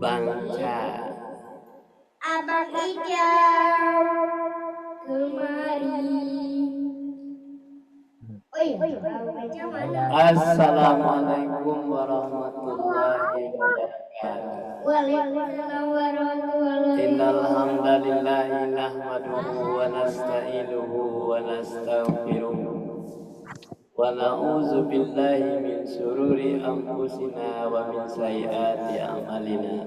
Bangsa. Abang Ijam kemari. Oh iya, Abang Ijam mana? Assalamualaikum warahmatullahi wabarakatuh. Waalaikumsalam warahmatullahi Innal wabarakatuh. hamdalillahi nahmaduhu wa nasta'inuhu wa nastaghfiruh wa na'udzu billahi min shururi anfusina wa min sayyiati a'malina.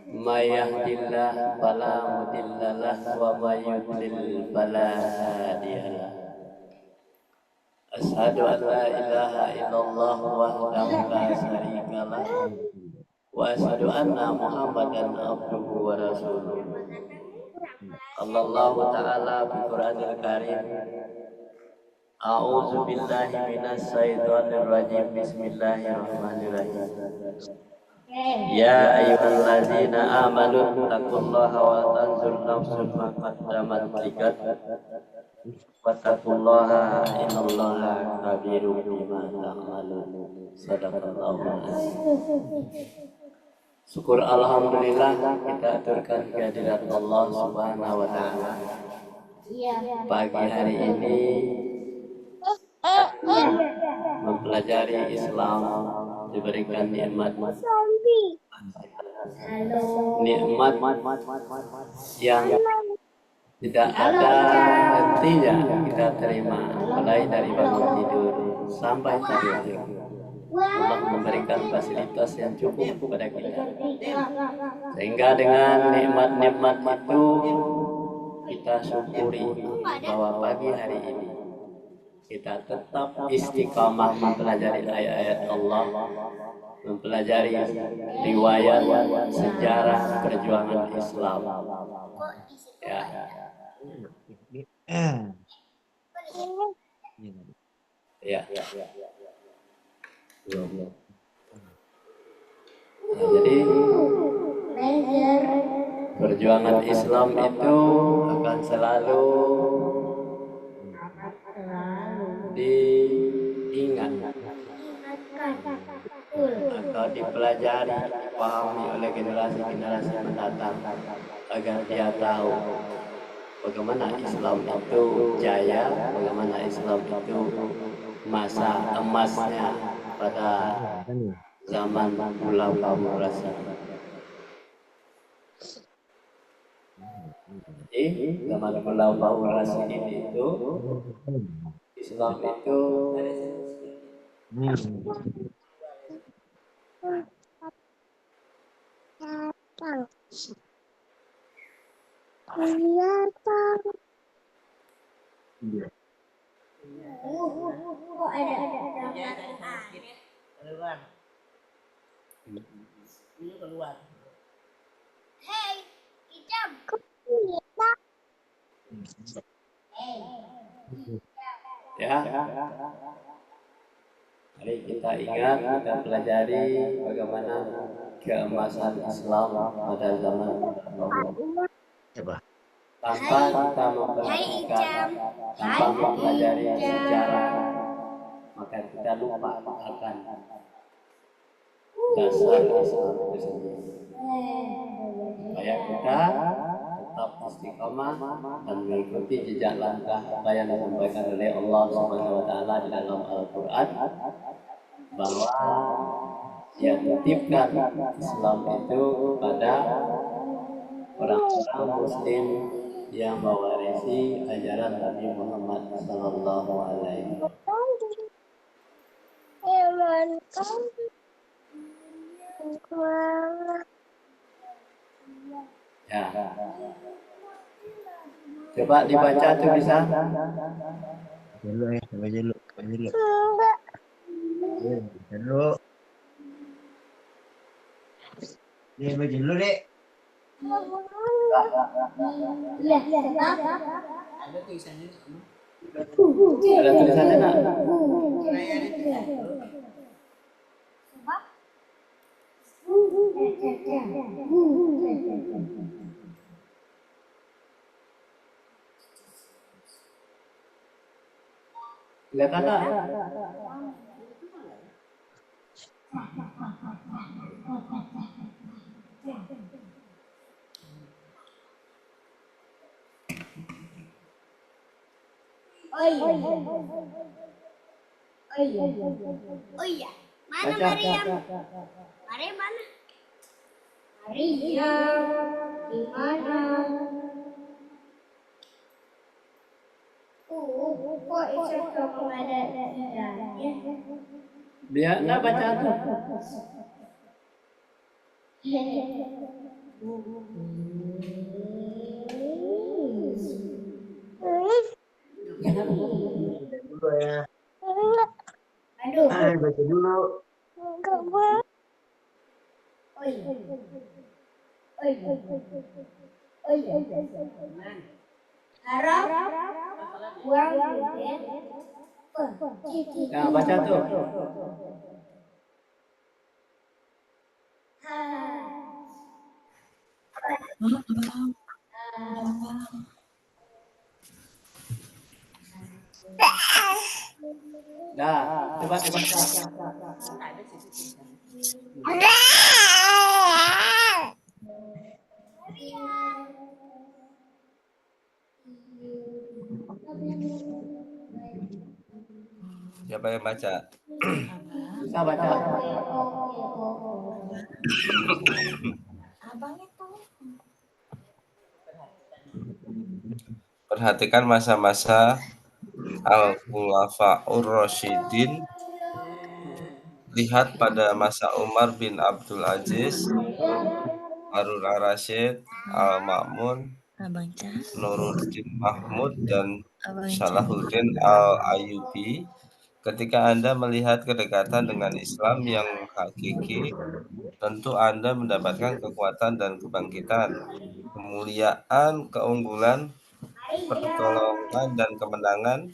May yahdihillahu fala mudhillalah wa may yudlil fala hadiyalah. Asyhadu an la ilaha illallah wahdahu la syarikalah wa asyhadu anna Muhammadan abduhu wa rasuluh. Allah ta'ala fi Qur'anil Karim. A'udzu billahi minasy syaithanir rajim. Bismillahirrahmanirrahim. Ya ayyuhalladzina amanu taqullaha wa tanzur nafsun ma qaddamat ligat. Wattaqullaha innallaha khabirum bima ta'malun. Sadaqallahul azim. Syukur alhamdulillah kita aturkan kehadirat Allah Subhanahu wa taala. Pagi hari ini mempelajari Islam, diberikan nikmat yang tidak ada hentinya kita terima, mulai dari bangun tidur sampai tidur. Allah memberikan fasilitas yang cukup kepada kita, sehingga dengan nikmat-nikmat itu kita syukuri bahwa pagi hari ini kita tetap istiqamah mempelajari ayat-ayat Allah, mempelajari riwayat sejarah perjuangan Islam. Ya. Ya. Nah, jadi perjuangan Islam itu akan selalu diingat atau dipelajari, dipahami oleh generasi-generasi mendatang agar dia tahu bagaimana Islam itu jaya, bagaimana Islam itu masa emasnya pada zaman Khulafaur Rasyidin. Jadi zaman Khulafaur Rasyidin itu Islam itu keluar. Hey, Ijam. ya. Mari kita ingat, kita pelajari bagaimana keemasan Islam pada zaman tanpa kita memperhatikan, tanpa mempelajari sejarah, maka kita lupa akan dasar Islam itu sendiri. Supaya kita tetap istiqamah dan mengikuti jejak langkah apa yang disampaikan oleh Allah Subhanahu wa taala di dalam Al-Qur'an, bahwa dia titipkan Islam itu kepada orang-orang muslim yang mewarisi ajaran Nabi Muhammad sallallahu alaihi wasallam. Ya. Coba dibaca tuh bisa. Dulu ya, coba dulu, coba dulu. Dulu. Nih, baca dulu, Dek. Iya. Ada tulisannya nak? Lihat ada. Oh iya. Oh iya. Oh iya. Mana Baca. Maryam? Maryam mana? Maryam di mana? Kok itu kamu ada tidaknya? Biarlah baca tuh. Dulu ya. Aduh. Baca dulu. Oh iya. Oh iya. Oh iya. Harap uang duit. Nah, baca tuh. Dah, coba baca. Siapa yang baca? Bisa baca. Perhatikan masa-masa Al-Khulafa'ur Rasyidin. Lihat pada masa Umar bin Abdul Aziz, Harun al-Rasyid, Al-Ma'mun, Nuruddin Mahmud, dan Salahuddin al-Ayyubi. Ketika Anda melihat kedekatan dengan Islam yang hakiki, tentu Anda mendapatkan kekuatan dan kebangkitan, kemuliaan, keunggulan, pertolongan, dan kemenangan.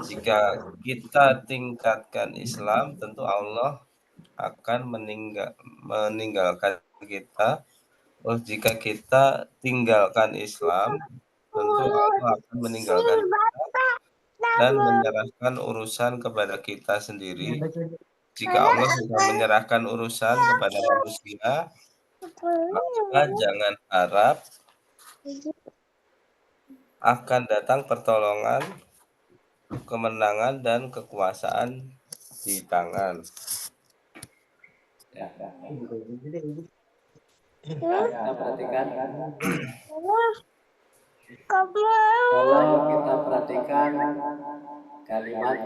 Jika kita tingkatkan Islam, tentu Allah akan meninggalkan kita. Jika kita tinggalkan Islam, tentu Allah akan meninggalkan kita dan menyerahkan urusan kepada kita sendiri. Jika Allah sudah menyerahkan urusan kepada manusia, maka jangan harap akan datang pertolongan, kemenangan, dan kekuasaan di tangan. Ya. Kita perhatikan. Kalau kita perhatikan kalimat,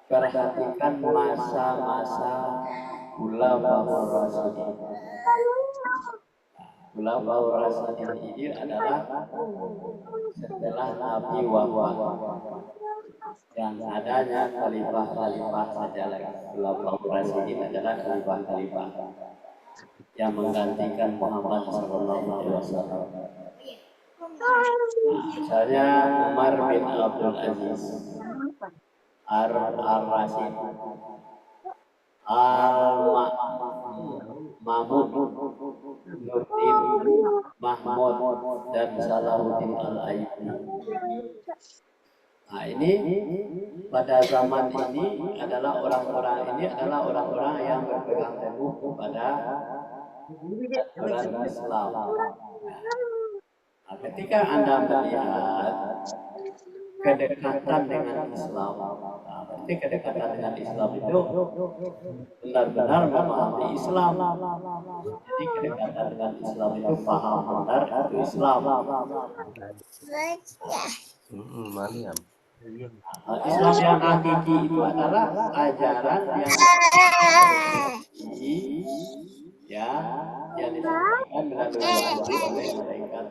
perhatikan masa-masa Khulafaur Rasyidin. Khulafaur Rasyidin ini adalah setelah Nabi wafat, yang adanya khalifah-khalifah saja lagi. Khulafaur Rasyidin adalah khalifah-khalifah yang menggantikan Muhammad SAW. Misalnya Umar bin Abdul Aziz, Harun al-Rasyid, Al-Ma'mun, Nuruddin Mahmud, dan Salahuddin al-Ayyubi. Nah, ini pada zaman ini adalah orang-orang yang berpegang teguh kepada aturan Islam. Nah, ketika Anda melihat kedekatan dengan Islam, berarti kedekatan dengan Islam itu benar-benar memahami Islam. Jadi kedekatan dengan Islam itu paham benar itu Islam. Maryam. Islam yang hakiki itu adalah ajaran yang disampaikan melalui wahyu oleh malaikat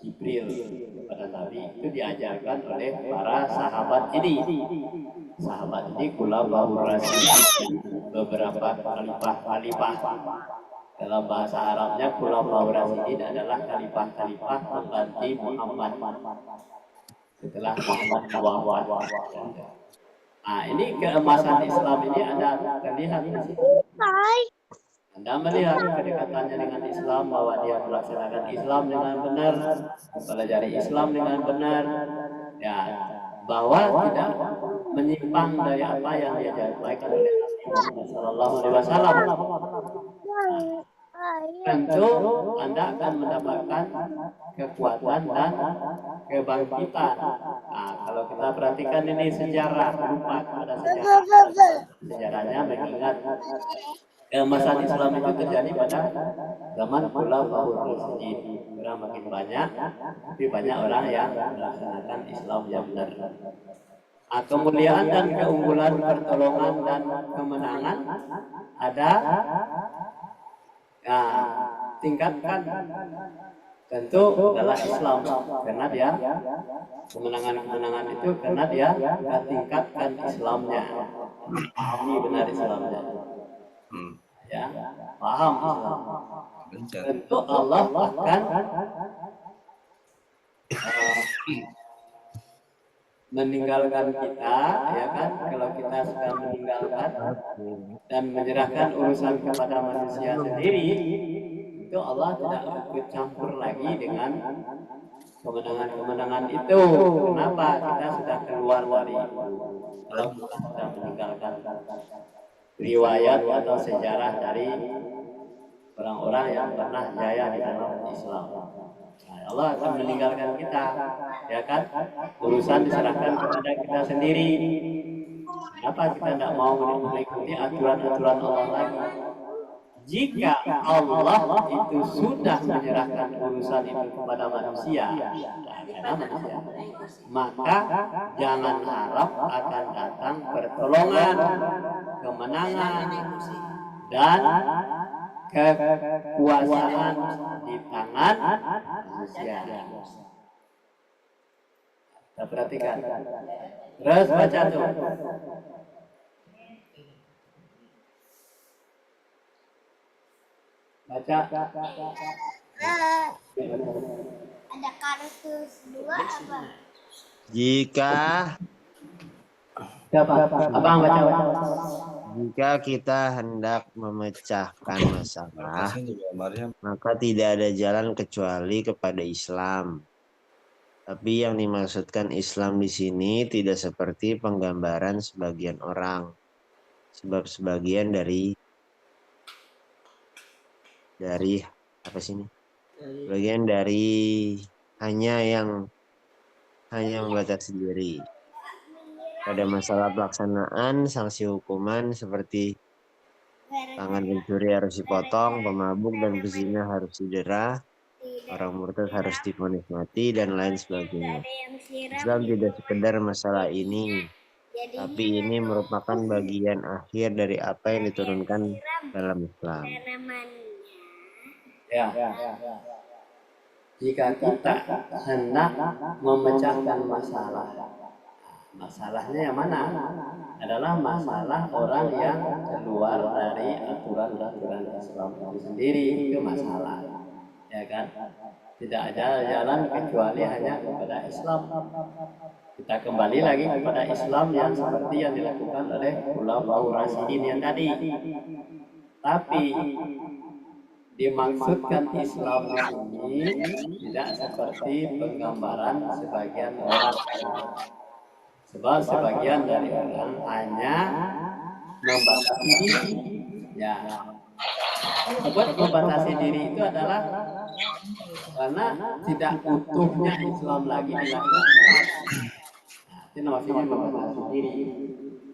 Jibril kepada Nabi, itu diajarkan oleh para sahabat ini. Sahabat ini Khulafaur Rasyidin, beberapa khalifah. Dalam bahasa Arabnya Khulafaur Rasyidin adalah khalifah-khalifah pengganti Muhammad setelah Muhammad wafat. Nah, ini keemasan Islam ini ada terlihat di situ. Anda melihat kedekatannya dengan Islam, bahwa dia melaksanakan Islam dengan benar, mempelajari Islam dengan benar, ya, bahwa tidak menyimpang dari apa yang diajarkan oleh Nabi Muhammad Sallallahu Alaihi Wasallam. Tentu Anda akan mendapatkan kekuatan dan kebangkitan. Nah, kalau kita perhatikan ini sejarah, berupa pada sejarahnya mengingat keemasan Islam itu terjadi pada zaman Khulafaur Rasyidin. Orang makin banyak, tapi banyak orang yang melaksanakan Islam yang benar. Kemuliaan dan keunggulan, pertolongan dan kemenangan ada. Tingkatkan tentu adalah Islam, karena dia kemenangan itu karena dia tingkatkan Islamnya, pahami benar Islamnya, ya, paham Islam. Tentu Allah akan meninggalkan kita, ya kan? Kalau kita sudah meninggalkan dan menyerahkan urusan kepada manusia sendiri, itu Allah tidak ikut campur lagi dengan kemenangan-kemenangan itu. Kenapa? Kita sudah keluar dari itu. Kalau kita sudah meninggalkan riwayat atau sejarah dari orang-orang yang pernah jaya di dalam Islam, Allah akan meninggalkan kita, ya kan? Urusan diserahkan kepada kita sendiri. Kenapa kita tidak mau mengikuti aturan-aturan Allah lagi? Jika Allah itu sudah menyerahkan urusan itu kepada manusia, maka jangan harap akan datang pertolongan, kemenangan, dan kekuasaan di tangan manusia. Kita perhatikan. Terus baca tuh. Baca. Ada kartus 2 apa? Jika Abang baca. Jika kita hendak memecahkan masalah, maka tidak ada jalan kecuali kepada Islam. Tapi yang dimaksudkan Islam di sini tidak seperti penggambaran sebagian orang. Sebab sebagian dari apa sih ini? Bagian dari hanya membatasi diri. Pada masalah pelaksanaan, sanksi hukuman seperti tangan pencuri harus dipotong, pemabuk dan pezina harus didera, orang murtad harus divonis mati, dan lain sebagainya. Islam tidak sekedar masalah ini, tapi ini merupakan bagian akhir dari apa yang diturunkan dalam Islam. Ya. Jika kita hendak memecahkan masalah, masalahnya yang mana? Adalah masalah orang yang keluar dari aturan-aturan Islam itu sendiri, itu masalah, ya kan? Tidak ada jalan kecuali hanya kepada Islam. Kita kembali lagi kepada Islam yang seperti yang dilakukan oleh Khulafaur Rasyidin yang tadi. Tapi dimaksudkan Islam ini tidak seperti penggambaran sebagian orang. Sebab sebagian dari orang hanya membatasi diri. Ya. Sebab membatasi diri itu adalah karena tidak utuhnya Islam lagi dilakukan. Itu namanya membatasi diri.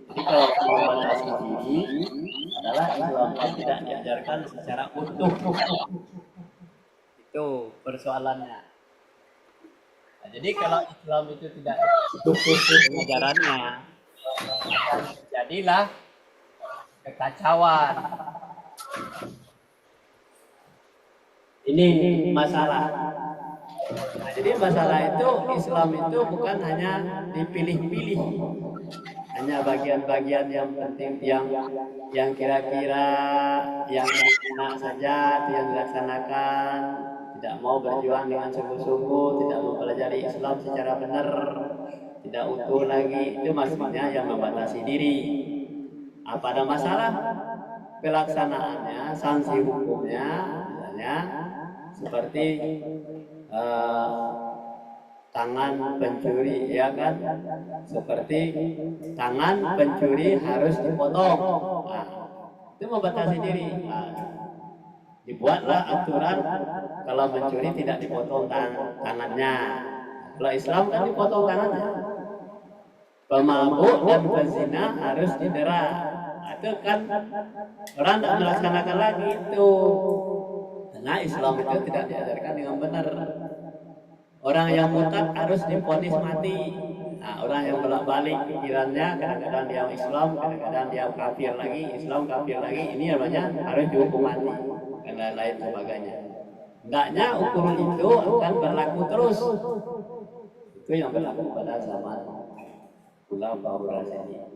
Jadi kalau membatasi diri adalah Islam tidak diajarkan secara utuh. Itu persoalannya. Nah, jadi kalau Islam itu tidak utuh pengajarannya, jadilah kekacauan. Ini masalah. Nah, jadi masalah itu Islam itu bukan hanya dipilih-pilih, hanya bagian-bagian yang penting, yang kira-kira yang enak saja yang dilaksanakan, tidak mau berjuang dengan sungguh-sungguh, tidak mempelajari Islam secara benar, tidak utuh lagi. Itu maksudnya yang membatasi diri. Apa ada masalah pelaksanaannya, sanksi hukumnya, misalnya seperti tangan pencuri, ya kan? Seperti tangan pencuri harus dipotong. Nah, itu membatasi diri. Nah, dibuatlah aturan kalau mencuri tidak dipotong tangannya. Kalau Islam kan dipotong tangannya. Pemabuk dan pezina harus didera. Nah, itu kan orang tidak melaksanakan lagi itu. Karena Islam itu tidak diajarkan dengan benar. Orang yang murtad harus divonis mati. Nah, orang yang bolak-balik pikirannya, kadang-kadang dia Islam, kadang-kadang dia kafir lagi, Islam kafir lagi, ini namanya harus dihukum mati dan lain-lain sebagainya. Hendaknya hukum itu akan berlaku terus. Itu yang berlaku pada zaman ulama Rasyidin.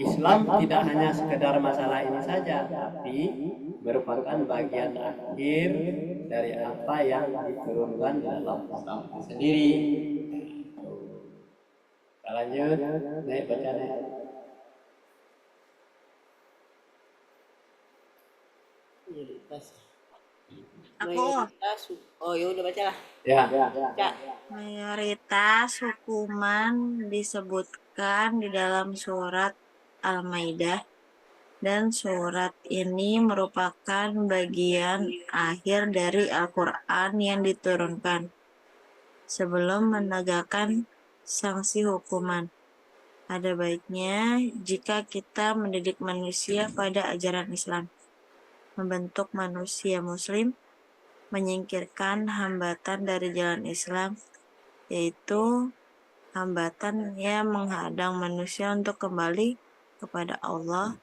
Islam tidak hanya sekedar masalah ini saja, tapi merupakan bagian akhir dari apa yang diturunkan dalam Islam itu sendiri. Kita lanjut, naik bacanya. Oh ya udah baca lah. Ya. Mayoritas hukuman disebutkan di dalam surat Al-Maidah, dan surat ini merupakan bagian akhir dari Al-Quran yang diturunkan sebelum menegakkan sanksi hukuman. Ada baiknya jika kita mendidik manusia pada ajaran Islam, membentuk manusia muslim, menyingkirkan hambatan dari jalan Islam, yaitu hambatan yang menghadang manusia untuk kembali kepada Allah.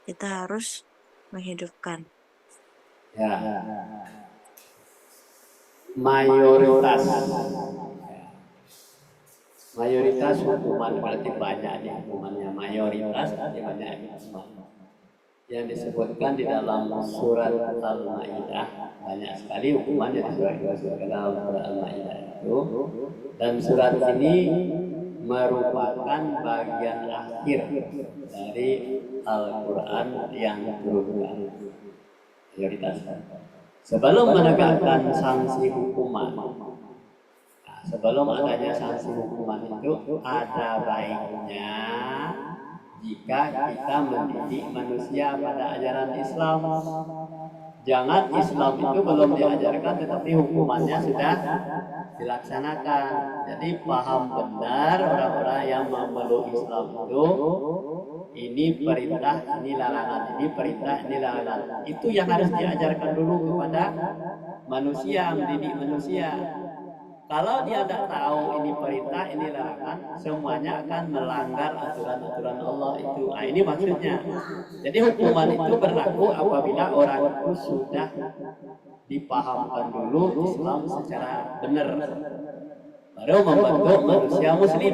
Kita harus menghidupkan. Ya. Mayoritas hukuman berarti banyak nih hukumannya. Mayoritas berarti banyak yang disebutkan di dalam surat Al-Maidah. Banyak sekali hukuman yang disebutkan dalam surat Al-Maidah itu, dan surat ini merupakan bagian akhir dari Al-Quran yang diturunkan. Mayoritas. Sebelum menegakkan sanksi hukuman, sebelum adanya sanksi hukuman itu, ada baiknya jika kita mendidik manusia pada ajaran Islam. Jangan Islam itu belum diajarkan tetapi hukumannya sudah dilaksanakan. Jadi paham benar orang-orang yang memeluk Islam itu, ini perintah, ini larangan, ini perintah, ini larangan. Itu yang harus diajarkan dulu kepada manusia, mendidik manusia. Kalau dia tidak tahu ini perintah, ini larangan, semuanya akan melanggar aturan-aturan Allah itu. Nah, ini maksudnya. Jadi hukuman itu berlaku apabila orang itu sudah dipahamkan dulu Islam secara benar, baru membentuk manusia muslim.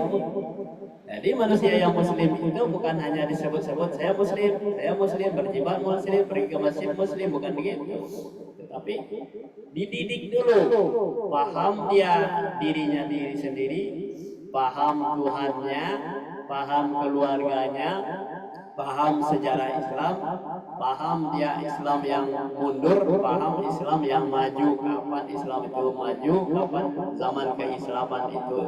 Jadi manusia yang muslim itu bukan hanya disebut-sebut saya muslim, berjibak muslim, pergi ke masjid muslim, bukan begitu. Tetapi dididik dulu, paham dia dirinya diri sendiri, paham Tuhannya, paham keluarganya, paham sejarah Islam, paham dia Islam yang mundur, paham Islam yang maju, kapan Islam itu maju, kapan zaman keislaman itu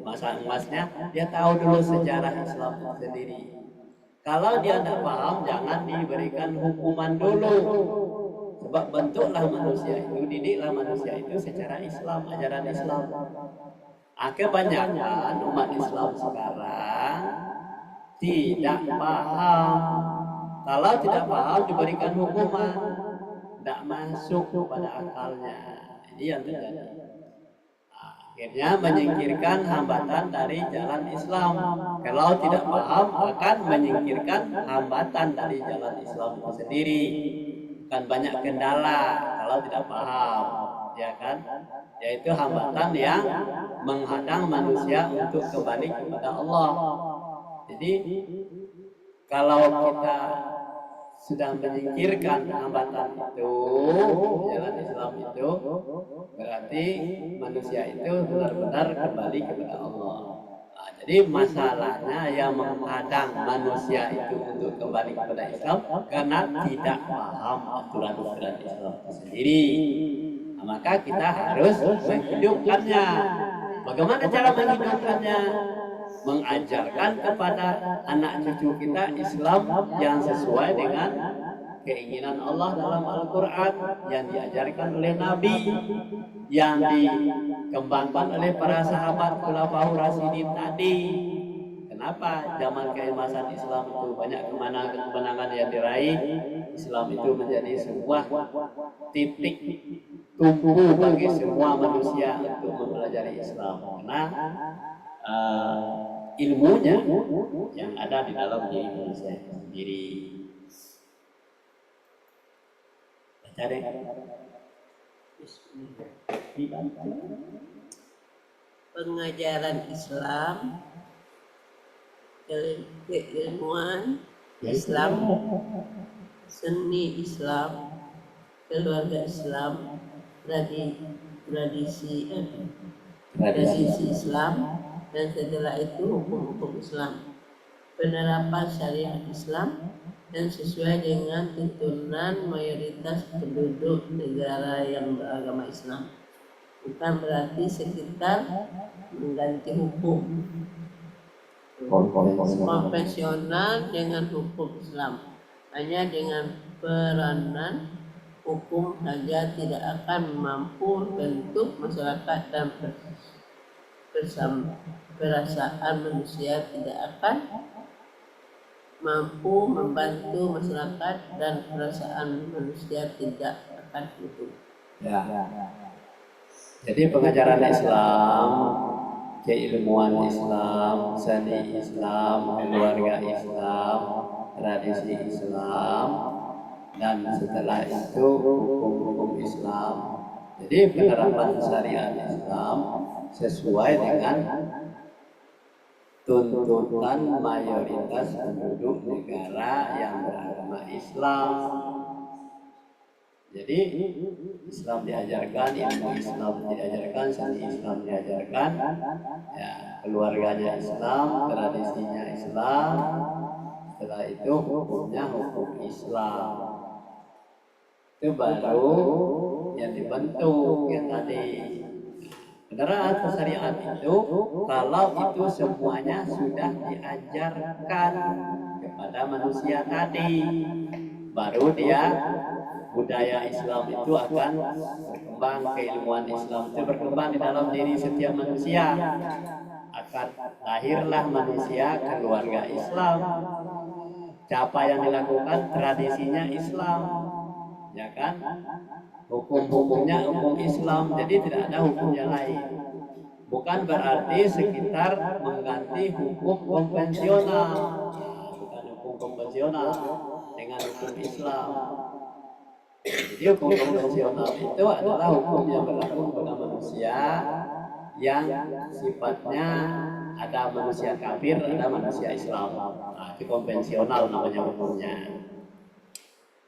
masa emasnya, dia tahu dulu sejarah Islam itu sendiri. Kalau dia tidak paham, jangan diberikan hukuman dulu. Sebab bentuklah manusia itu, didiklah manusia itu secara Islam, ajaran Islam. Kebanyakan umat Islam sekarang tidak paham. Kalau tidak paham diberikan hukuman, tidak masuk kepada akalnya. Ini yang terjadi. Akhirnya menyingkirkan hambatan dari jalan Islam. Kalau tidak paham akan menyingkirkan hambatan dari jalan Islam itu sendiri. Kan banyak kendala kalau tidak paham, ya kan? Yaitu hambatan yang menghadang manusia untuk kembali kepada Allah. Jadi kalau kita sudah menyingkirkan hambatan itu, jalan Islam itu, berarti manusia itu benar-benar kembali kepada Allah. Jadi masalahnya yang menghadang manusia itu untuk kembali kepada Islam karena tidak paham aturan-aturan Islam itu sendiri. Maka kita harus menghidupkannya. Bagaimana cara menghidupkannya? Mengajarkan kepada anak cucu kita Islam yang sesuai dengan keinginan Allah dalam Al-Quran, yang diajarkan oleh Nabi, yang dikembangkan oleh para sahabat Khulafaur Rasyidin tadi. Kenapa zaman keemasan Islam itu banyak kemenangan yang diraih? Islam itu menjadi sebuah titik tumpu bagi semua manusia untuk mempelajari Islam, karena ilmunya yang ada di dalam diri manusia sendiri. Cari pengajaran Islam, keilmuan Islam, seni Islam, keluarga Islam, tradisi Islam, dan setelah itu hukum-hukum Islam, penerapan syariat Islam, dan sesuai dengan tuntunan mayoritas penduduk negara yang beragama Islam. Bukan berarti sekitar mengganti hukum konvensional dengan hukum Islam. Hanya dengan peranan hukum saja tidak akan mampu bentuk masyarakat, dan perasaan manusia tidak akan mampu membantu masyarakat, dan perasaan manusia tidak akan hidup. Ya. Jadi pengajaran Islam, keilmuan Islam, seni Islam, keluarga Islam, tradisi Islam, dan setelah itu hukum-hukum Islam. Jadi penerapan syariat Islam sesuai dengan tuntutan mayoritas penduduk negara yang beragama Islam. Jadi Islam diajarkan, ilmu Islam diajarkan, seni Islam diajarkan, ya, keluarganya Islam, tradisinya Islam. Setelah itu hukumnya hukum Islam. Itu baru yang dibentuk yang tadi. Penerapan syariat itu, kalau itu semuanya sudah diajarkan kepada manusia tadi, baru dia budaya Islam itu akan berkembang, keilmuan Islam itu berkembang di dalam diri setiap manusia. Akan lahirlah manusia keluarga Islam. Apa yang dilakukan tradisinya Islam, ya kan? Hukum-hukumnya hukum Islam, jadi tidak ada hukum yang lain. Bukan berarti sekitar mengganti hukum konvensional, bukan hukum konvensional dengan hukum Islam. Jadi hukum konvensional itu adalah hukum yang berlaku kepada manusia yang sifatnya ada manusia kafir, ada manusia Islam. Nah, itu konvensional namanya hukumnya.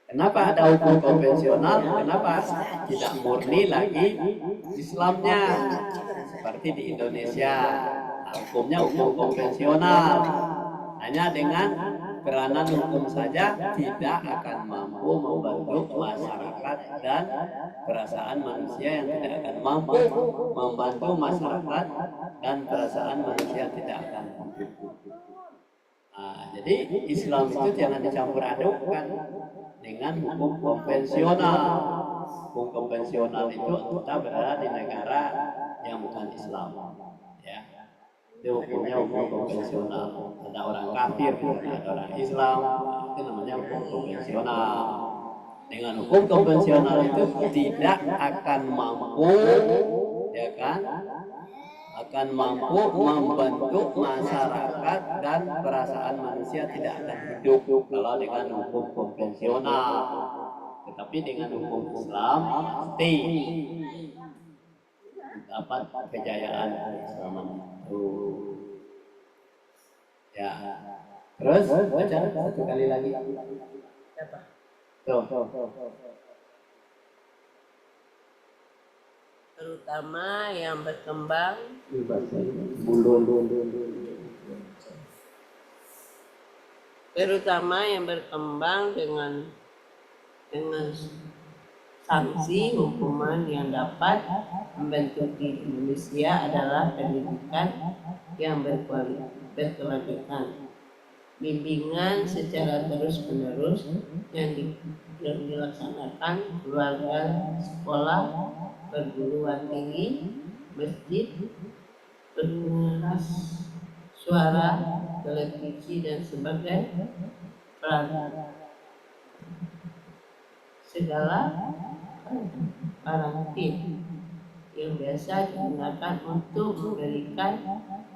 Kenapa ada hukum konvensional? Kenapa tidak murni lagi Islamnya seperti di Indonesia? Nah, hukumnya hukum konvensional, hanya dengan peranan hukum saja tidak akan mampu membentuk masyarakat dan perasaan manusia yang tidak akan mampu membantu masyarakat dan perasaan manusia tidak akan mampu. Nah, jadi Islam itu jangan dicampur adukkan dengan hukum konvensional. Hukum konvensional itu kita berada di negara yang bukan Islam, ya. Itu hukumnya hukum konvensional. Ada orang kafir, ada orang Islam, itu namanya hukum konvensional. Dengan hukum konvensional itu tidak akan mampu, ya kan, akan mampu membentuk masyarakat dan perasaan manusia tidak akan hidup kalau dengan hukum konvensional. Tetapi dengan hukum Islam pasti dapat kejayaan keislaman itu. Ya. Terus baca satu kali lagi. Tuh. Terutama yang berkembang Sanksi hukuman yang dapat membentuk diri manusia adalah pendidikan yang berkelanjutan, bimbingan secara terus-menerus yang dilaksanakan keluarga, sekolah, perguruan tinggi, masjid, pengeras suara, televisi dan sebagainya, segala barang yang biasa digunakan untuk memberikan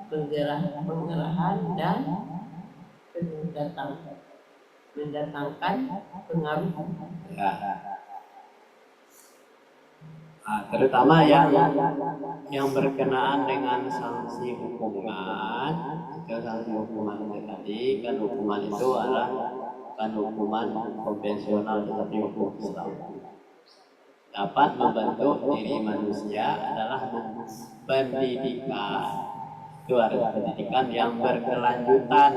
penggerahan dan mendatangkan pengaruh. Ya. Terutama yang berkenaan dengan sanksi hukuman, itu sanksi hukuman itu tadi kan hukuman itu adalah kan hukuman konvensional tetapi hukum Islam dapat membentuk diri manusia adalah pendidikan. Itu adalah pendidikan yang berkelanjutan.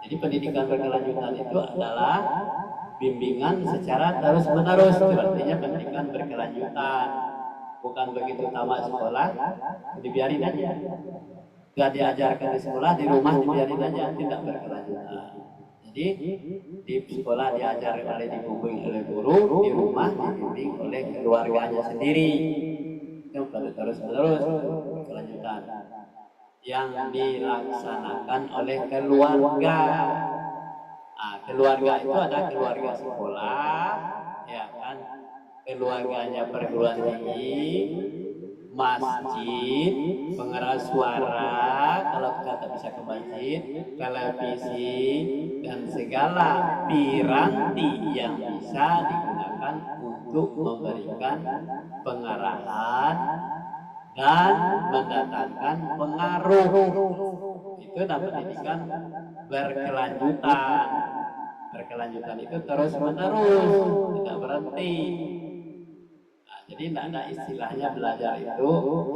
Jadi pendidikan berkelanjutan itu adalah bimbingan secara terus-menerus. Itu artinya pendidikan berkelanjutan. Bukan begitu tamat sekolah, dibiarin aja. Gak diajarkan di sekolah, di rumah dibiarin aja, tidak berkelanjutan. Jadi di sekolah diajar dibimbing oleh guru, di rumah dibimbing oleh keluarganya sendiri. Itu terus-menerus berkelanjutan. Yang dilaksanakan oleh keluarga. Keluarga itu ada keluarga sekolah, ya kan, keluarganya perguruan tinggi, masjid, pengeras suara, kalau kita tak bisa ke masjid, televisi, dan segala piranti yang bisa digunakan untuk memberikan pengarahan dan mendatangkan pengaruh. Itu dapat pendidikan berkelanjutan. Berkelanjutan itu terus menerus, tidak berhenti. Jadi tidak ada istilahnya belajar itu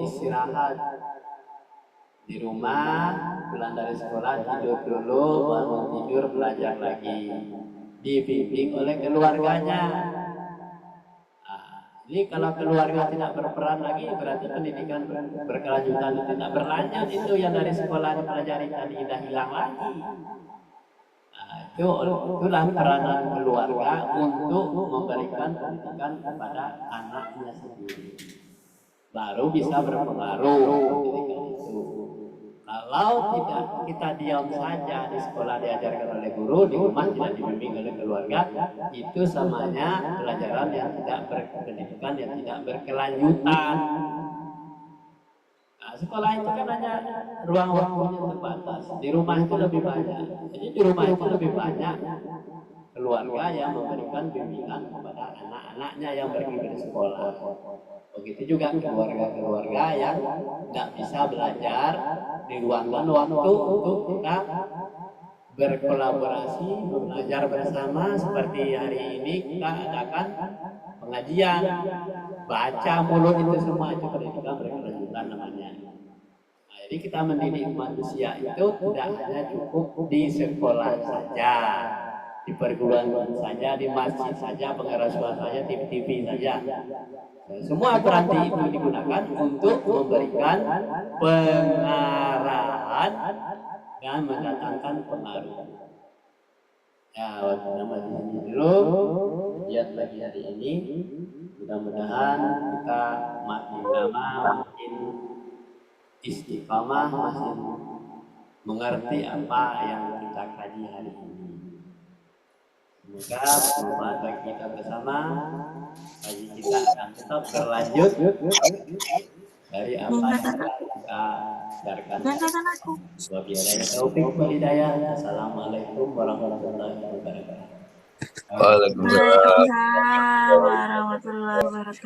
istirahat. Di rumah, pulang dari sekolah tidur dulu, bangun tidur belajar lagi. Dibimbing oleh keluarganya. Jadi kalau keluarga tidak berperan lagi, berarti pendidikan berkelanjutan itu tidak berlanjut. Itu yang dari sekolah dipelajari tadi sudah hilang lagi. Itulah peranan keluarga untuk memberikan pendidikan kepada anaknya sendiri. Baru bisa berpengaruh pendidikan itu. Kalau tidak kita diam saja di sekolah diajarkan oleh guru, di rumah tidak dibimbing oleh keluarga, itu samanya pelajaran yang tidak berpendidikan, yang tidak berkelanjutan. Sekolah itu kan hanya ruang waktunya terbatas. Di rumah itu lebih banyak. Jadi di rumah itu lebih banyak keluarga yang memberikan bimbingan kepada anak-anaknya yang pergi ke sekolah. Begitu juga keluarga-keluarga yang tidak bisa belajar, diluangkan waktu untuk kita berkolaborasi, belajar bersama. Seperti hari ini kita adakan pengajian, baca mulut itu semua itu pendidikan berkelanjutan namanya. Jadi kita mendidik manusia itu tidak hanya cukup di sekolah saja, di perguruan tinggi saja, di masjid saja, pengeras suara saja, TV saja. Semua peranti itu digunakan untuk memberikan pengarahan dan mendatangkan pengaruh. Ya, nama ini dulu. Lihat lagi hari ini. Mudah-mudahan kita makin lama makin istiqamah, masih mengerti apa yang kita kaji hari ini. Semoga bermanfaat bagi kita bersama. Kaji kita akan tetap berlanjut dari apa yang kita ajarkan. Wabillahi taufiq wal hidayah. Assalamualaikum warahmatullahi wabarakatuh. Waalaikumsalam Waalaikumsalam warahmatullahi wabarakatuh.